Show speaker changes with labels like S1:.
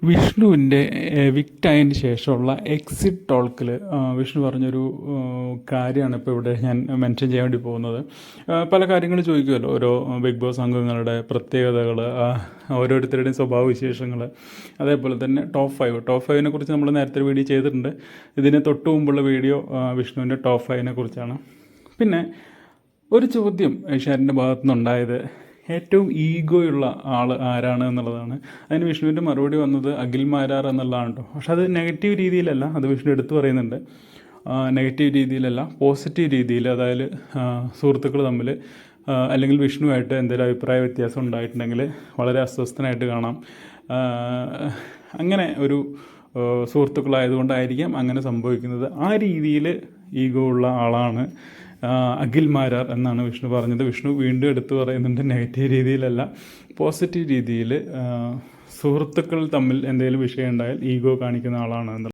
S1: വിഷ്ണുവിൻ്റെ വിക്റ്റായതിന് ശേഷമുള്ള എക്സിറ്റ് ടോക്കിൽ വിഷ്ണു പറഞ്ഞൊരു കാര്യമാണ് ഇപ്പോൾ ഇവിടെ ഞാൻ മെൻഷൻ ചെയ്യാൻ വേണ്ടി പോകുന്നത്. പല കാര്യങ്ങൾ ചോദിക്കുമല്ലോ, ഓരോ ബിഗ് ബോസ് അംഗങ്ങളുടെ പ്രത്യേകതകൾ, ഓരോരുത്തരുടെയും സ്വഭാവ വിശേഷങ്ങൾ, അതേപോലെ തന്നെ ടോപ്പ് ഫൈവിനെ കുറിച്ച് നമ്മൾ നേരത്തെ വീഡിയോ ചെയ്തിട്ടുണ്ട്. ഇതിന് തൊട്ട് മുമ്പുള്ള വീഡിയോ വിഷ്ണുവിൻ്റെ ടോപ്പ് ഫൈവിനെ കുറിച്ചാണ്. പിന്നെ ഒരു ചോദ്യം ഏഷ്യാനെറ്റിൻ്റെ ഭാഗത്തു നിന്നുണ്ടായത് ഏറ്റവും ഈഗോയുള്ള ആൾ ആരാണ് എന്നുള്ളതാണ്. അതിന് വിഷ്ണുവിൻ്റെ മറുപടി വന്നത് അഖിൽ മാരാർ എന്നുള്ളതാണ് കേട്ടോ. പക്ഷെ അത് നെഗറ്റീവ് രീതിയിലല്ല, അത് വിഷ്ണു എടുത്തു പറയുന്നുണ്ട്. നെഗറ്റീവ് രീതിയിലല്ല, പോസിറ്റീവ് രീതിയിൽ. അതായത് സുഹൃത്തുക്കൾ തമ്മിൽ അല്ലെങ്കിൽ വിഷ്ണുവായിട്ട് എന്തെങ്കിലും അഭിപ്രായ വ്യത്യാസം ഉണ്ടായിട്ടുണ്ടെങ്കിൽ വളരെ അസ്വസ്ഥനായിട്ട് കാണാം. അങ്ങനെ ഒരു സുഹൃത്തുക്കളായതുകൊണ്ടായിരിക്കാം അങ്ങനെ സംഭവിക്കുന്നത്. ആ രീതിയിൽ ഈഗോ ഉള്ള ആളാണ് അഖിൽ മാരാർ എന്നാണ് വിഷ്ണു പറഞ്ഞത്. വിഷ്ണു വീണ്ടും എടുത്തു പറയുന്നുണ്ട്, നെഗറ്റീവ് രീതിയിലല്ല, പോസിറ്റീവ് രീതിയിൽ സുഹൃത്തുക്കൾ തമ്മിൽ എന്തെങ്കിലും വിഷയം ഉണ്ടായാൽ ഈഗോ കാണിക്കുന്ന ആളാണ് എന്നുള്ളത്.